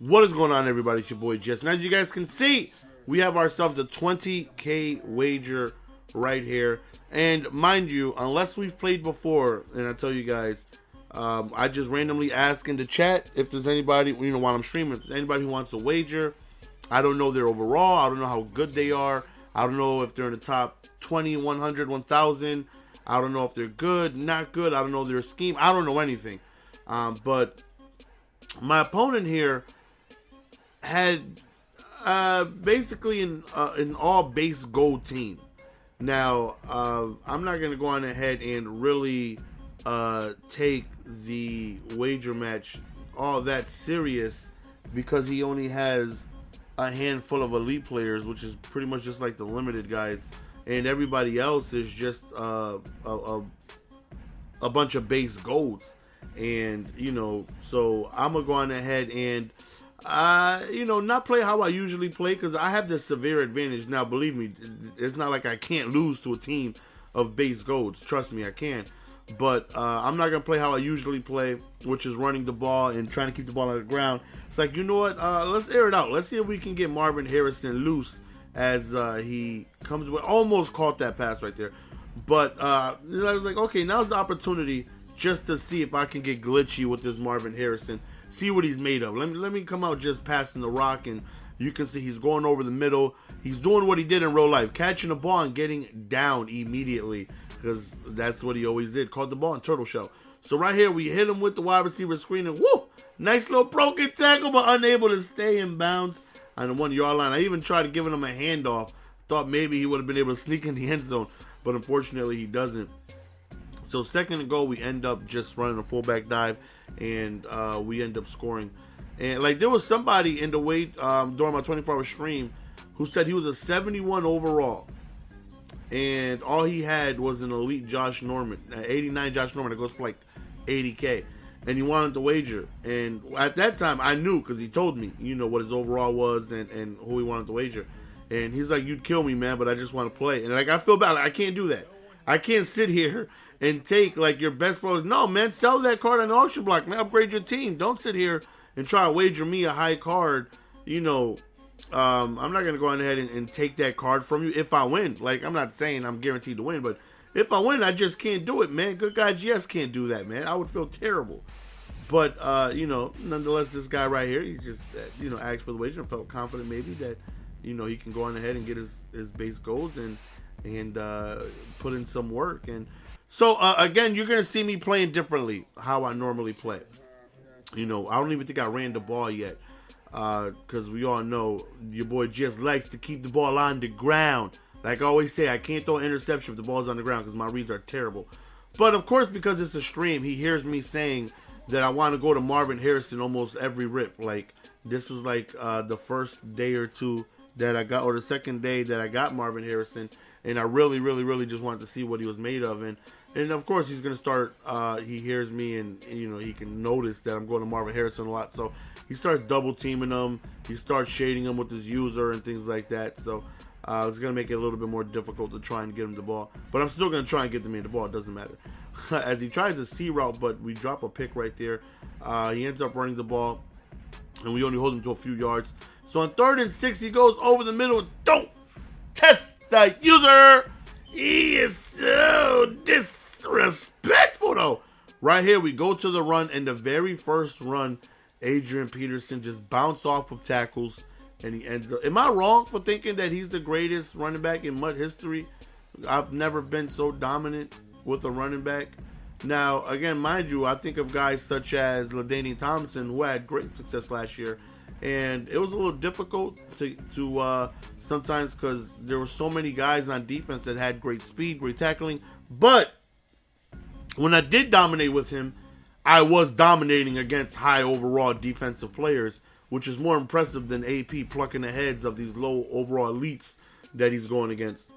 What is going on, everybody? It's your boy Jess. And as you guys can see, we have ourselves a 20K wager right here. And mind you, unless we've played before, and I tell you guys, I just randomly ask in the chat if there's anybody, while I'm streaming, if there's anybody who wants to wager. I don't know their overall. I don't know how good they are. I don't know if they're in the top 20, 100, 1,000. I don't know if they're good, not good. I don't know their scheme. I don't know anything. But my opponent here had basically an all base gold team. Now, I'm not going to go on ahead and really take the wager match all that serious because he only has a handful of elite players, which is pretty much just like the limited guys, and everybody else is just a bunch of base golds. And so I'm gonna go on ahead and not play how I usually play because I have this severe advantage. Now, believe me, it's not like I can't lose to a team of base golds. Trust me, I can. But I'm not going to play how I usually play, which is running the ball and trying to keep the ball on the ground. It's like, you know what? Let's air it out. Let's see if we can get Marvin Harrison loose as he comes with. Almost caught that pass right there. But I was like, okay, now's the opportunity just to see if I can get glitchy with this Marvin Harrison. See what he's made of. Let me come out just passing the rock, and you can see he's going over the middle. He's doing what he did in real life, catching the ball and getting down immediately, because that's what he always did. Caught the ball in turtle shell. So right here, we hit him with the wide receiver screen, and woo! Nice little broken tackle, but unable to stay in bounds on the 1 yard line. I even tried giving him a handoff. Thought maybe he would have been able to sneak in the end zone, but unfortunately he doesn't. So second and goal, we end up just running a fullback dive, and we end up scoring. And like there was somebody in the wait during my 24-hour stream who said he was a 71 overall, and all he had was an elite Josh Norman, 89 Josh Norman that goes for like 80K, and he wanted to wager. And at that time, I knew because he told me, what his overall was and who he wanted to wager. And he's like, "You'd kill me, man, but I just want to play." And like I feel bad, like, I can't do that. I can't sit here and take like your best pros. No, man, sell that card on the auction block, man. Upgrade your team. Don't sit here and try to wager me a high card. I'm not going to go on ahead and take that card from you if I win. Like, I'm not saying I'm guaranteed to win, but if I win, I just can't do it, man. Good guy GS can't do that, man. I would feel terrible. But, nonetheless, this guy right here, he just, asked for the wager and felt confident maybe that, he can go on ahead and get his base goals and put in some work. And so, again, you're going to see me playing differently how I normally play. I don't even think I ran the ball yet. Because we all know your boy just likes to keep the ball on the ground. Like I always say, I can't throw an interception if the ball's on the ground because my reads are terrible. But of course, because it's a stream, he hears me saying that I want to go to Marvin Harrison almost every rip. Like this was like the first day or two that I got, or the second day that I got Marvin Harrison, and I really, really, really just wanted to see what he was made of. And of course, he's going to start, he hears me and, he can notice that I'm going to Marvin Harrison a lot. So he starts double teaming him. He starts shading him with his user and things like that. So it's going to make it a little bit more difficult to try and get him the ball. But I'm still going to try and get the man the ball. It doesn't matter. As he tries a C route, but we drop a pick right there. He ends up running the ball, and we only hold him to a few yards. So on 3rd and 6, he goes over the middle. Don't test the user. He is so disrespectful, though. Right here, we go to the run, and the very first run, Adrian Peterson just bounced off of tackles, and he ends up. Am I wrong for thinking that he's the greatest running back in MUT history? I've never been so dominant with a running back. Now, again, mind you, I think of guys such as LaDainian Thompson, who had great success last year, and it was a little difficult to sometimes because there were so many guys on defense that had great speed, great tackling. But when I did dominate with him, I was dominating against high overall defensive players, which is more impressive than AP plucking the heads of these low overall elites that he's going against.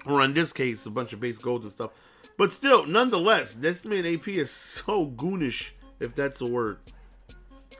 Or in this case, a bunch of base golds and stuff. But still, nonetheless, this man AP is so goonish, if that's a word.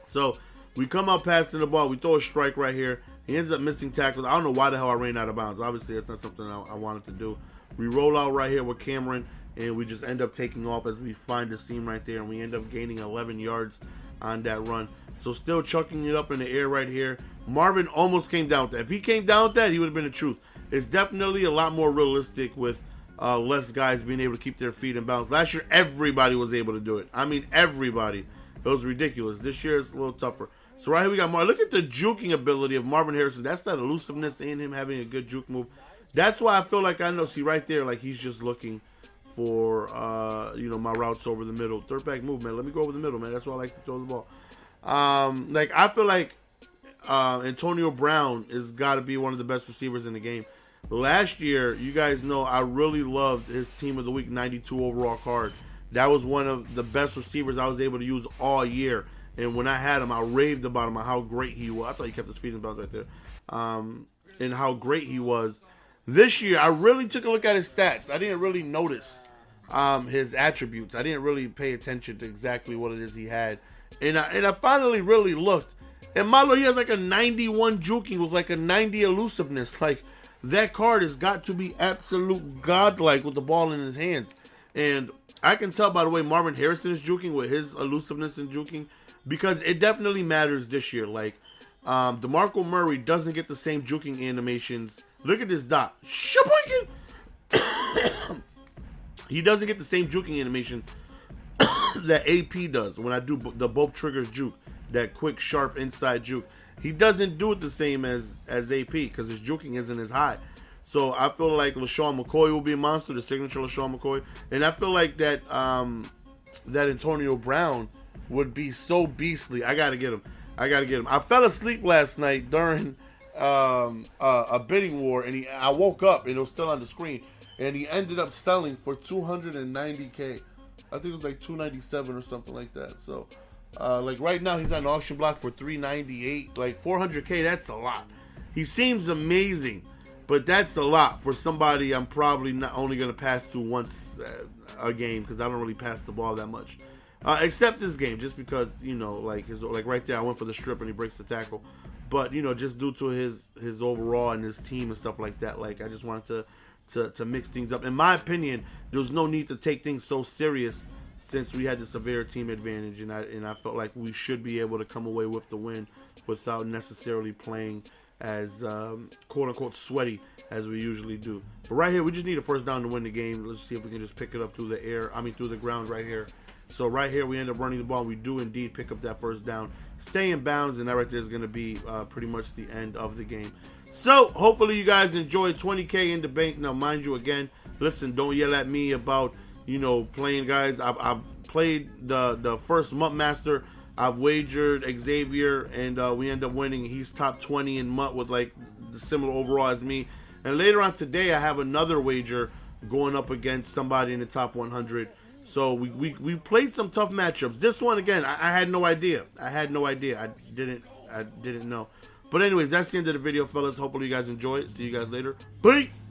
So we come out passing the ball. We throw a strike right here. He ends up missing tackles. I don't know why the hell I ran out of bounds. Obviously, that's not something I wanted to do. We roll out right here with Cameron, and we just end up taking off as we find the seam right there, and we end up gaining 11 yards on that run. So still chucking it up in the air right here. Marvin almost came down with that. If he came down with that, he would have been the truth. It's definitely a lot more realistic with less guys being able to keep their feet in bounds. Last year, everybody was able to do it. I mean, everybody. It was ridiculous. This year, it's a little tougher. So right here we got Marvin. Look at the juking ability of Marvin Harrison. That's that elusiveness in him having a good juke move. That's why I feel like I know. See right there, like he's just looking for my routes over the middle. Third back move, man. Let me go over the middle, man. That's why I like to throw the ball. Like I feel like Antonio Brown has got to be one of the best receivers in the game. Last year, you guys know I really loved his Team of the Week 92 overall card. That was one of the best receivers I was able to use all year. And when I had him, I raved about him, how great he was. I thought he kept his feet in bounds right there. And how great he was. This year, I really took a look at his stats. I didn't really notice his attributes. I didn't really pay attention to exactly what it is he had. And I finally really looked. And Malo, he has like a 91 juking with like a 90 elusiveness. Like, that card has got to be absolute godlike with the ball in his hands. And I can tell by the way Marvin Harrison is juking with his elusiveness and juking, because it definitely matters this year. Like, DeMarco Murray doesn't get the same juking animations. Look at this dot. He doesn't get the same juking animation that AP does when I do the both triggers juke. That quick, sharp inside juke. He doesn't do it the same as AP because his juking isn't as high. So I feel like LaShawn McCoy will be a monster, the signature LaShawn McCoy. And I feel like that Antonio Brown would be so beastly. I gotta get him. I fell asleep last night during a bidding war, and I woke up and it was still on the screen, and he ended up selling for $290K. I think it was like $297 or something like that. So like right now he's on auction block for $398. Like $400K, that's a lot. He seems amazing, but that's a lot for somebody I'm probably not only gonna pass to once a game, because I don't really pass the ball that much. Except this game, just because, like right there, I went for the strip and he breaks the tackle. But, just due to his overall and his team and stuff like that, like I just wanted to mix things up. In my opinion, there was no need to take things so serious since we had the severe team advantage, and I felt like we should be able to come away with the win without necessarily playing as quote unquote sweaty as we usually do. But right here, we just need a first down to win the game. Let's see if we can just pick it up through the ground right here. So right here, we end up running the ball. We do indeed pick up that first down, stay in bounds, and that right there is going to be pretty much the end of the game. So hopefully you guys enjoyed. 20K in the bank. Now, mind you, again, listen, don't yell at me about playing, guys. I've played the first Mutt Master. I've wagered Xavier, and we end up winning. He's top 20 in Mutt with like the similar overall as me. And later on today, I have another wager going up against somebody in the top 100. So we played some tough matchups. This one, again, I had no idea. I didn't know. But anyways, that's the end of the video, fellas. Hopefully you guys enjoy it. See you guys later. Peace!